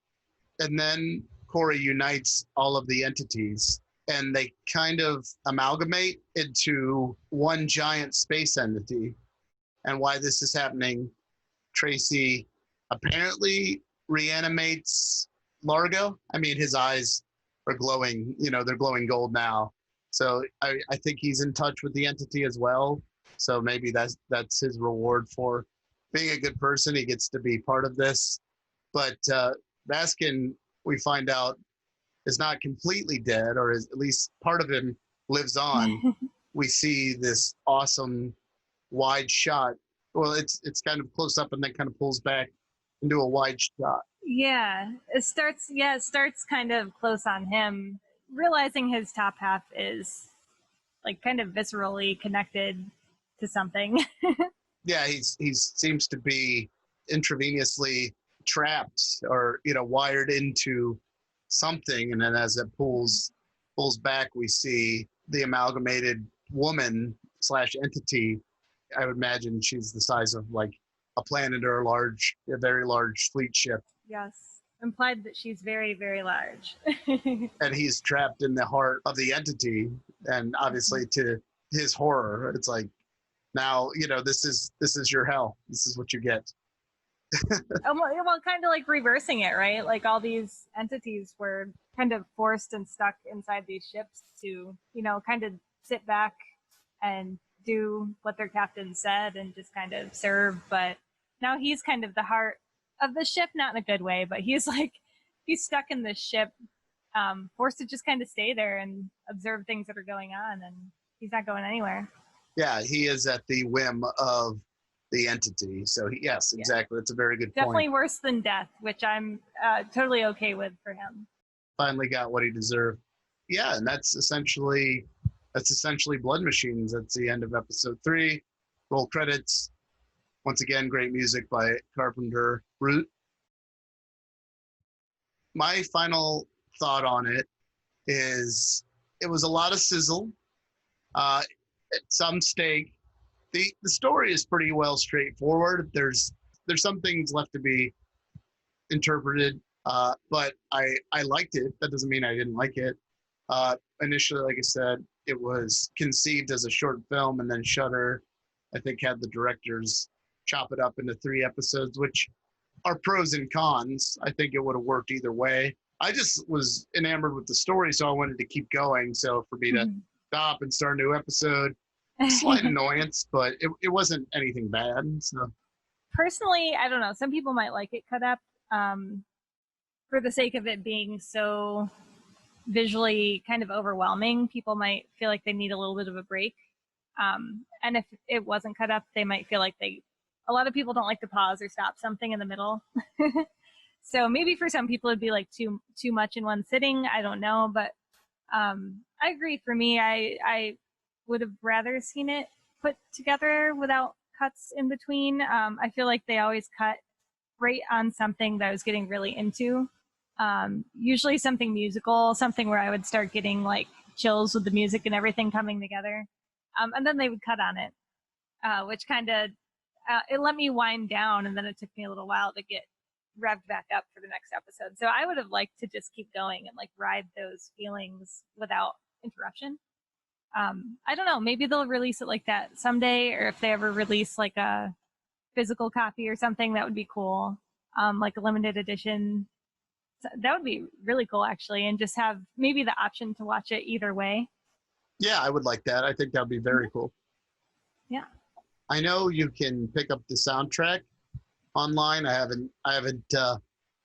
and then Corey unites all of the entities, and they kind of amalgamate into one giant space entity. And why this is happening, Tracy apparently reanimates Largo. I mean, his eyes are glowing, they're glowing gold now. So I think he's in touch with the entity as well. So maybe that's his reward for being a good person. He gets to be part of this. But Baskin, we find out, is not completely dead, or at least part of him lives on. We see this awesome wide shot. Well, it's kind of close up and then kind of pulls back into a wide shot. Yeah, it starts kind of close on him, realizing his top half is like kind of viscerally connected to something. Yeah, he seems to be intravenously trapped, or wired into something, and then as it pulls back, we see the amalgamated woman / entity. I would imagine she's the size of like a planet or a very large fleet ship. Yes, implied that she's very, very large. And he's trapped in the heart of the entity, and obviously to his horror, it's like, now this is your hell. This is what you get. Well, kind of like reversing it, right? Like all these entities were kind of forced and stuck inside these ships to, kind of sit back and do what their captain said and just kind of serve. But now he's kind of the heart of the ship, not in a good way, but he's stuck in this ship, forced to just kind of stay there and observe things that are going on, and he's not going anywhere. Yeah, he is at the whim of the entity. So yes, exactly. That's a very good point. Definitely worse than death, which I'm totally okay with for him. Finally got what he deserved. Yeah, and that's essentially Blood Machines. That's the end of episode 3. Roll credits. Once again, great music by Carpenter Brut. My final thought on it is it was a lot of sizzle, some steak. The story is pretty well straightforward. There's some things left to be interpreted, but I liked it. That doesn't mean I didn't like it. Initially, like I said, it was conceived as a short film, and then Shudder, I think, had the directors chop it up into 3 episodes, which are pros and cons. I think it would have worked either way. I just was enamored with the story, so I wanted to keep going. So for me to stop and start a new episode, slight annoyance, but it wasn't anything bad. So personally, I don't know. Some people might like it cut up. for the sake of it being so visually kind of overwhelming, people might feel like they need a little bit of a break. And if it wasn't cut up, they might feel like a lot of people don't like to pause or stop something in the middle. So maybe for some people it'd be like too much in one sitting. I don't know, but I agree. For me, I would have rather seen it put together without cuts in between. I feel like they always cut right on something that I was getting really into. Usually something musical, something where I would start getting like chills with the music and everything coming together. And then they would cut on it, which kind of, it let me wind down, and then it took me a little while to get revved back up for the next episode. So I would have liked to just keep going and like ride those feelings without interruption. I don't know, maybe they'll release it like that someday, or if they ever release like a physical copy or something, that would be cool. Like a limited edition. That would be really cool, actually, and just have maybe the option to watch it either way. Yeah, I would like that. I think that would be very cool. Yeah. I know you can pick up the soundtrack online. I haven't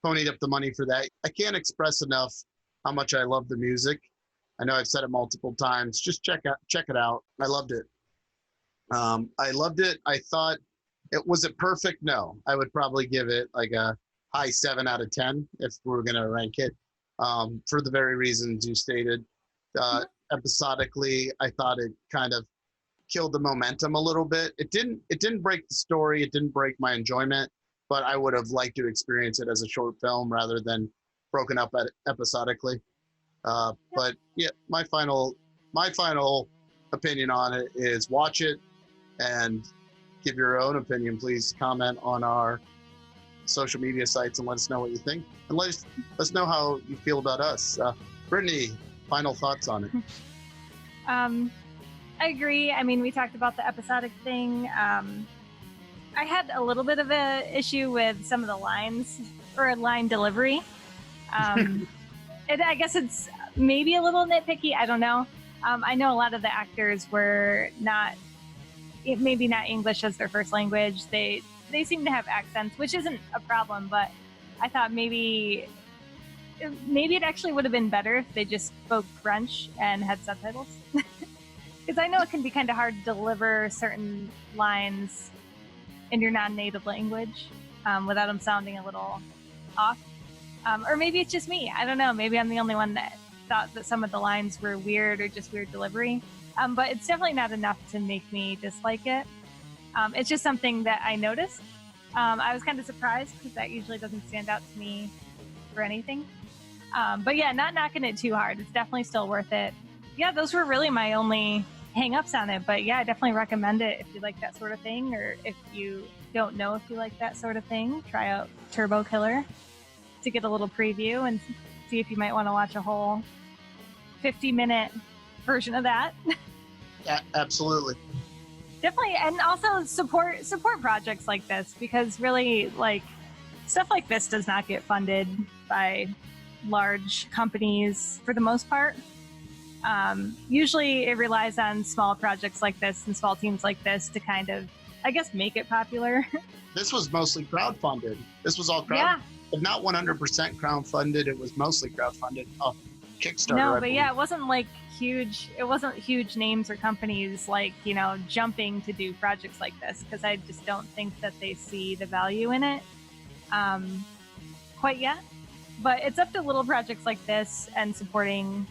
ponied up the money for that. I can't express enough how much I love the music. I know I've said it multiple times. Just check it out. I loved it. I thought was it perfect? No, I would probably give it like a high 7 out of 10 if we were going to rank it, for the very reasons you stated. Episodically, I thought it kind of killed the momentum a little bit. It didn't break the story. It didn't break my enjoyment, but I would have liked to experience it as a short film rather than broken up episodically. But yeah, my final opinion on it is watch it and give your own opinion. Please comment on our social media sites and let us know what you think, and let us know how you feel about us. Brittany, final thoughts on it? I agree. I mean, we talked about the episodic thing. I had a little bit of an issue with some of the lines or line delivery. I guess it's maybe a little nitpicky. I don't know. I know a lot of the actors were maybe not English as their first language. They seem to have accents, which isn't a problem, but I thought maybe it actually would have been better if they just spoke French and had subtitles. Because I know it can be kind of hard to deliver certain lines in your non-native language without them sounding a little off. Or maybe it's just me. I don't know. Maybe I'm the only one that thought that some of the lines were weird or just weird delivery. But it's definitely not enough to make me dislike it. It's just something that I noticed. I was kind of surprised because that usually doesn't stand out to me for anything. But yeah, not knocking it too hard. It's definitely still worth it. Yeah, those were really my only hang-ups on it. But yeah, I definitely recommend it if you like that sort of thing, or if you don't know if you like that sort of thing, try out Turbo Killer to get a little preview and see if you might want to watch a whole 50-minute version of that. Yeah, absolutely. Definitely, and also support projects like this, because really, like, stuff like this does not get funded by large companies for the most part. Usually it relies on small projects like this and small teams like this to kind of, I guess, make it popular. This was mostly crowdfunded. This was all if not 100% crowdfunded, it was mostly crowdfunded off Kickstarter. No, but yeah, it wasn't like huge. It wasn't huge names or companies like, jumping to do projects like this, because I just don't think that they see the value in it quite yet. But it's up to little projects like this and supporting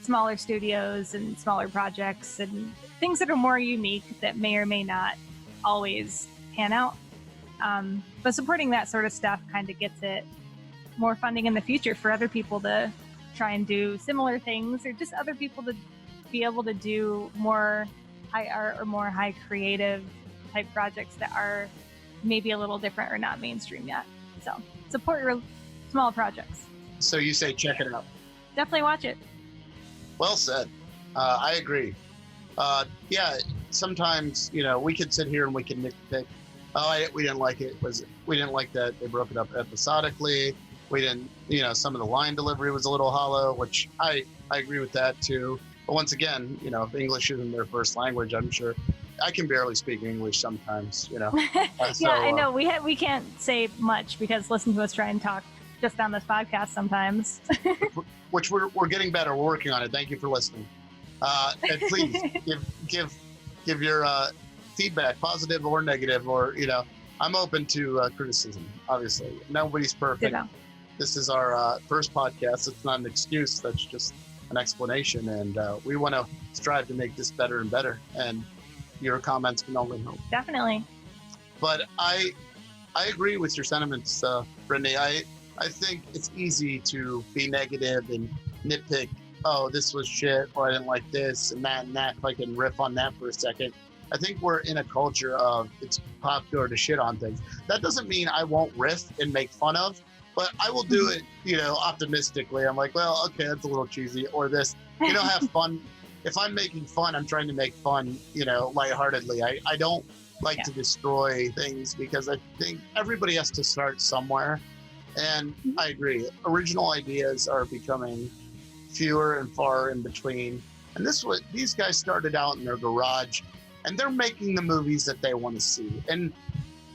smaller studios and smaller projects and things that are more unique that may or may not always pan out. But supporting that sort of stuff kind of gets it more funding in the future for other people to try and do similar things, or just other people to be able to do more high art or more high creative type projects that are maybe a little different or not mainstream yet. So support your small projects. So you say check it out. Definitely watch it. Well said. I agree. Yeah, sometimes, we could sit here and we can nitpick. We didn't like it. We didn't like that they broke it up episodically. We didn't, some of the line delivery was a little hollow, which I agree with that too. But once again, if English isn't their first language, I'm sure I can barely speak English sometimes, Yeah, I know. We can't say much because listen to us try and talk just on this podcast sometimes. Which we're getting better. We're working on it. Thank you for listening. And please give your feedback, positive or negative, or I'm open to criticism. Obviously, nobody's perfect. This is our first podcast. It's not an excuse. That's just an explanation, and we want to strive to make this better and better. And your comments can only help. Definitely. But I agree with your sentiments, Brittany. I think it's easy to be negative and nitpick. Oh, this was shit, or I didn't like this and that. If I can riff on that for a second. I think we're in a culture of it's popular to shit on things. That doesn't mean I won't riff and make fun of, but I will do it, optimistically. I'm like, well, okay, that's a little cheesy, or this, have fun. If I'm making fun, I'm trying to make fun, lightheartedly. I don't like to destroy things, because I think everybody has to start somewhere. And I agree. Original ideas are becoming fewer and far in between. And these guys started out in their garage, and they're making the movies that they want to see. And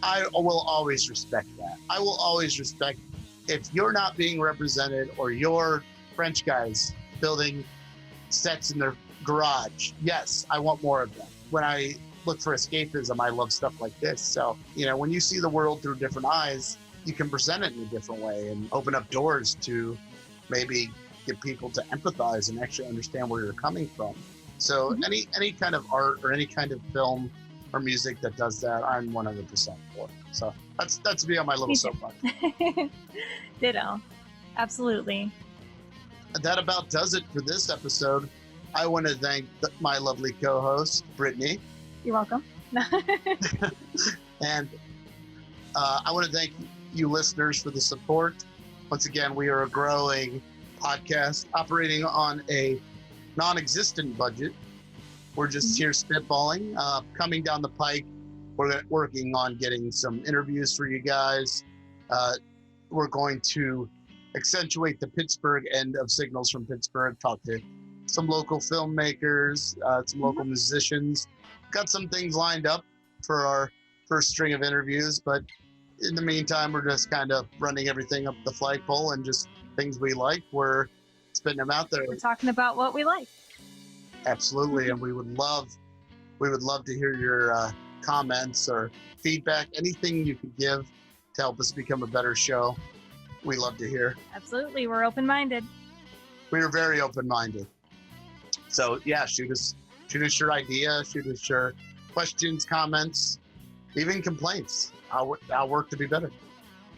I will always respect that. I will always respect if you're not being represented, or your French guys building sets in their garage. Yes, I want more of them. When I look for escapism, I love stuff like this. So, when you see the world through different eyes, you can present it in a different way and open up doors to maybe get people to empathize and actually understand where you're coming from. So any kind of art or any kind of film or music that does that, I'm 100% for. So that's me on my little soapbox. Ditto. Absolutely. And that about does it for this episode. I want to thank my lovely co-host, Brittany. You're welcome. And I want to thank you listeners for the support. Once again, we are a growing podcast operating on a non-existent budget. We're just here spitballing. Coming down the pike, we're working on getting some interviews for you guys. We're going to accentuate the Pittsburgh end of Signals from Pittsburgh, talk to some local filmmakers, some local musicians. Got some things lined up for our first string of interviews, but in the meantime, we're just kind of running everything up the flagpole, and just things we like, we're spitting them out there. We're talking about what we like. Absolutely. And we would love to hear your comments or feedback, anything you could give to help us become a better show. We love to hear. Absolutely. We're open-minded. We are very open-minded. So yeah, shoot us your idea, shoot us your questions, comments, even complaints. I'll work to be better.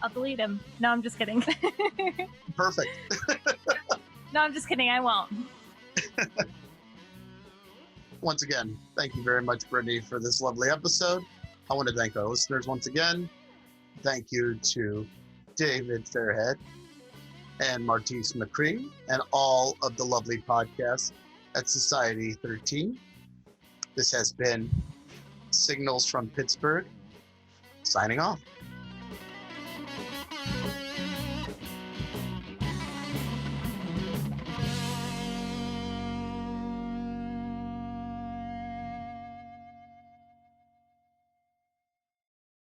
I'll delete him. No, I'm just kidding. Perfect. No, I'm just kidding. I won't. Once again, thank you very much, Brittany, for this lovely episode. I want to thank our listeners once again. Thank you to David Fairhead and Martise McCree and all of the lovely podcasts at Society 13. This has been Signals from Pittsburgh, signing off.